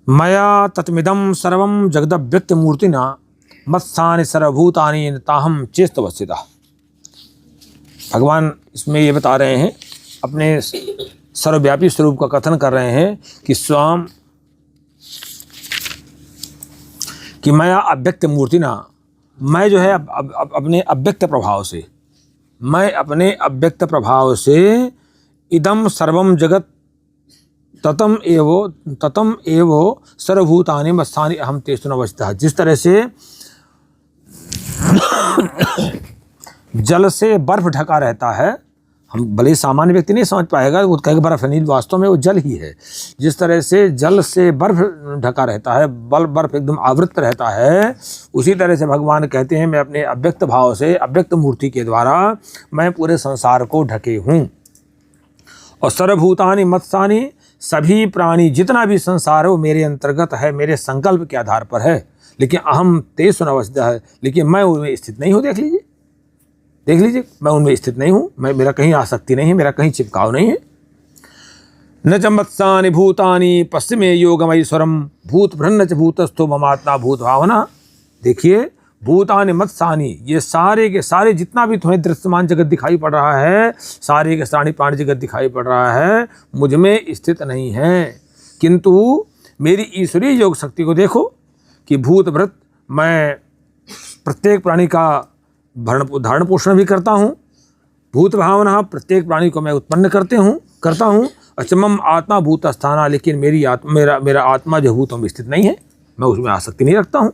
मया तत्मिदं सर्वं जगदव्यक्तमूर्तिना मत्स्थानि सर्वभूतानि ताहम चेस्तवस्थितः। भगवान इसमें ये बता रहे हैं, अपने सर्वव्यापी स्वरूप का कथन कर रहे हैं कि स्वयं कि मैं अव्यक्त मूर्तिना, मैं जो है अपने अव्यक्त प्रभाव से, मैं अपने अव्यक्त प्रभाव से इदम सर्वम जगत ततम एवो सर्वभूतानि मत्स्थानि अहम तेषु अवस्थितः। जिस तरह से जल से बर्फ ढका रहता है, हम भले सामान्य व्यक्ति नहीं समझ पाएगा, वो कहेगा बर्फ नहीं, वास्तव में वो जल ही है। जिस तरह से जल से बर्फ ढका रहता है, बर्फ एकदम आवृत रहता है, उसी तरह से भगवान कहते हैं मैं अपने अव्यक्त भाव से, अव्यक्त मूर्ति के द्वारा मैं पूरे संसार को ढके हूँ। और सर्वभूतानि मत्स्थानि, सभी प्राणी जितना भी संसार है वो मेरे अंतर्गत है, मेरे संकल्प के आधार पर है। लेकिन अहम तेषु अवस्थितः है, लेकिन मैं उनमें स्थित नहीं हूँ। देख लीजिए मैं उनमें स्थित नहीं हूँ, मेरा कहीं आसक्ति नहीं है, मेरा कहीं चिपकाव नहीं है। न च मत्सानि भूतानि पश्चिमे योगमैश्वरम भूत भ्रन्न च भूतस्थो ममात्मा भूत भावना। देखिए भूतानि मत्सानि, ये सारे के सारे जितना भी तुम्हें दृश्यमान जगत दिखाई पड़ रहा है, सारे के सारे प्राणी जगत दिखाई पड़ रहा है, मुझ में स्थित नहीं है। किंतु मेरी ईश्वरीय योग शक्ति को देखो कि भूत भृत, मैं प्रत्येक प्राणी का धारण पोषण भी करता हूँ। भूत भावना, प्रत्येक प्राणी को मैं उत्पन्न करता हूँ। अचमम आत्मा भूत स्थाना, लेकिन मेरा आत्मा जो भूतों में स्थित नहीं है, मैं उसमें आसक्ति नहीं रखता हूँ।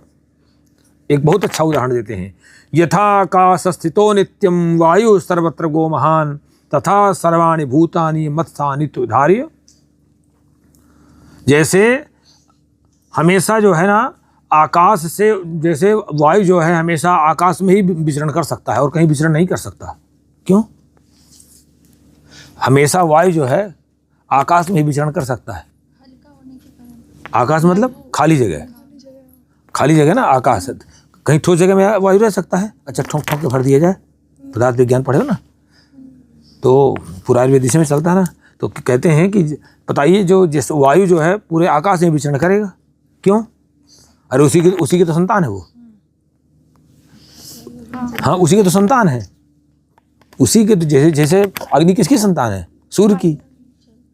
एक बहुत अच्छा उदाहरण देते हैं, यथाकाश स्थितो नित्यम वायु सर्वत्र गो महान तथा सर्वाणि भूतानि मत्स्थानि तुधार्य। जैसे हमेशा जो है ना आकाश से, जैसे वायु जो है हमेशा आकाश में ही विचरण कर सकता है और कहीं विचरण नहीं कर सकता। क्यों? हमेशा वायु जो है आकाश में ही विचरण कर सकता है। आकाश मतलब खाली जगह ना, आकाश कहीं ठोस जगह में वायु रह सकता है। अच्छा ठोक के भर दिया जाए, पदार्थ विज्ञान पढ़े हो ना, तो पूरा आयुर्वेद में चलता है ना, तो कहते हैं कि बताइए जो जैसे वायु जो है पूरे आकाश में विचरण करेगा, क्यों? अरे उसी की तो संतान है वो। हाँ, उसी की तो संतान है। उसी के तो जैसे अग्नि किसकी संतान है? सूर्य की,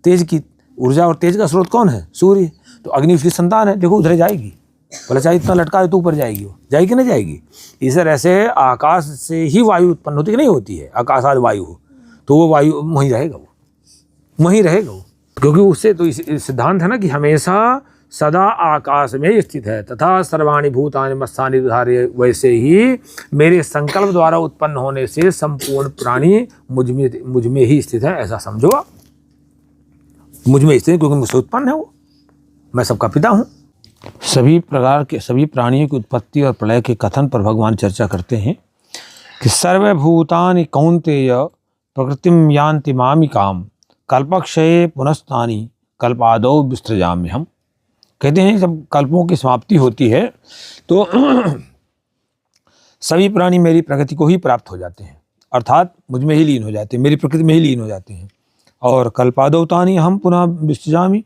तेज की। ऊर्जा और तेज का स्रोत कौन है? सूर्य। तो अग्नि उसकी संतान है। देखो उधर जाएगी, भले चाहे इतना लटका है तो ऊपर जाएगी, वो जाएगी ना जाएगी। इस तरह से आकाश से ही वायु उत्पन्न होती कि नहीं होती है? आकाशाद वायु हो तो वो वायु वहीं रहेगा, वो क्योंकि उससे तो सिद्धांत है ना कि हमेशा सदा आकाश में स्थित है। तथा सर्वाणि भूतानि मत्स्थानि तुधार्य, वैसे ही मेरे संकल्प द्वारा उत्पन्न होने से संपूर्ण प्राणी मुझ में ही स्थित है, ऐसा समझो आप। मुझ में स्थित क्योंकि मुझसे उत्पन्न है वो, मैं सबका पिता हूँ। सभी प्रकार के सभी प्राणियों की उत्पत्ति और प्रलय के कथन पर भगवान चर्चा करते हैं कि सर्वभूतानि कौन्तेय प्रकृतिम यान्ति मामिकाम कल्पक्षये पुनस्तानि कल्पादौ विसृजाम्यहम्। कहते हैं जब कल्पों की समाप्ति होती है तो सभी प्राणी मेरी प्रकृति को ही प्राप्त हो जाते हैं, अर्थात मुझ में ही लीन हो जाते हैं, मेरी प्रकृति में ही लीन हो जाते हैं। और कल्पादौतानि हम पुनः विसृजामि,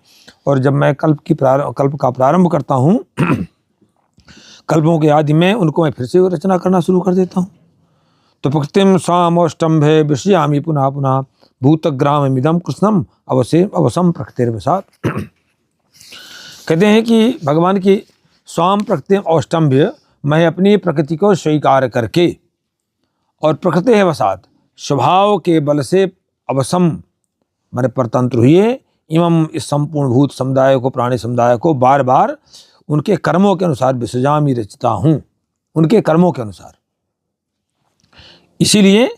और जब मैं कल्प का प्रारंभ करता हूँ कल्पों के आदि में उनको मैं फिर से रचना करना शुरू कर देता हूँ। तो प्रकृतिम स्वामोष्टम्भे विसृजामि पुनः पुनः भूतग्राममिदं कृष्णम अवसम प्रकृतिर्वशात्। कहते हैं कि भगवान की स्वाम प्रकृति औष्टम्भ्य, मैं अपनी प्रकृति को स्वीकार करके और प्रकृति वशात स्वभाव के बल से अवसम मैंने परतंत्र हुए, एवं इस संपूर्ण भूत समुदाय को, प्राणी समुदाय को बार बार उनके कर्मों के अनुसार विसृजामि रचता हूँ, उनके कर्मों के अनुसार। इसीलिए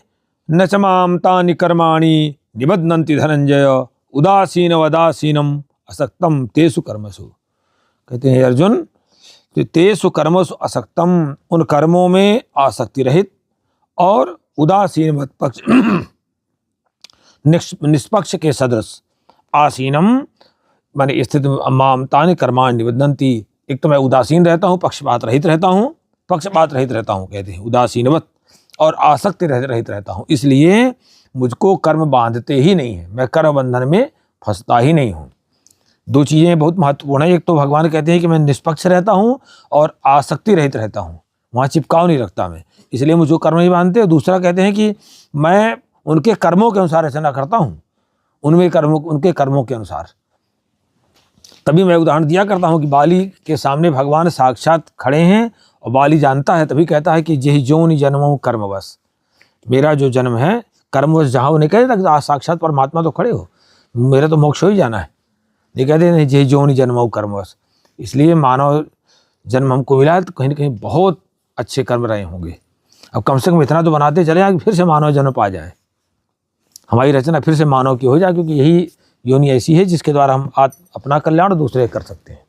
न च मां तानि कर्माणि निबध्नन्ति धनंजय उदासीन वदासीनम असक्तम तेषु कर्मसु। कहते हैं अर्जुन, तो तेषु कर्मसु असक्तम, उन कर्मों में आसक्ति रहित और उदासीन मत निष्पक्ष के सदृश, आसीनम माने स्थित, माम तानि कर्माणि निबध्नन्ति, एक तो मैं उदासीन रहता हूँ, पक्षपात रहित रहता हूँ कहते हैं उदासीनवत, और आसक्ति रहित रहता हूँ। इसलिए मुझको कर्म बांधते ही नहीं है, मैं कर्म बंधन में फंसता ही नहीं हूँ। दो चीज़ें बहुत महत्वपूर्ण है। एक तो भगवान कहते हैं कि मैं निष्पक्ष रहता हूँ और आसक्ति रहित रहता हूँ, वहाँ चिपकाव नहीं रखता मैं, इसलिए मुझे कर्म नहीं बांधते। और दूसरा कहते हैं कि मैं उनके कर्मों के अनुसार रचना करता हूँ, उनके कर्मों के अनुसार। तभी मैं उदाहरण दिया करता हूँ कि बाली के सामने भगवान साक्षात खड़े हैं और बाली जानता है, तभी कहता है कि जही जोनि जन्मों कर्मवश, मेरा जो जन्म है कर्मवश, जहाँ वो नहीं कहते साक्षात परमात्मा तो खड़े हो, मेरा तो मोक्ष हो ही जाना है, ये कहते नहीं जही जोनि जन्मों कर्मवश। इसलिए मानव जन्म हमको मिला है तो कहीं ना कहीं बहुत अच्छे कर्म रहे होंगे। अब कम से कम इतना तो बनाते चले आए कि फिर से मानव जन्म पा जाए, हमारी रचना फिर से मानव की हो जाए, क्योंकि यही योनि ऐसी है जिसके द्वारा हम अपना कल्याण दूसरे कर सकते हैं।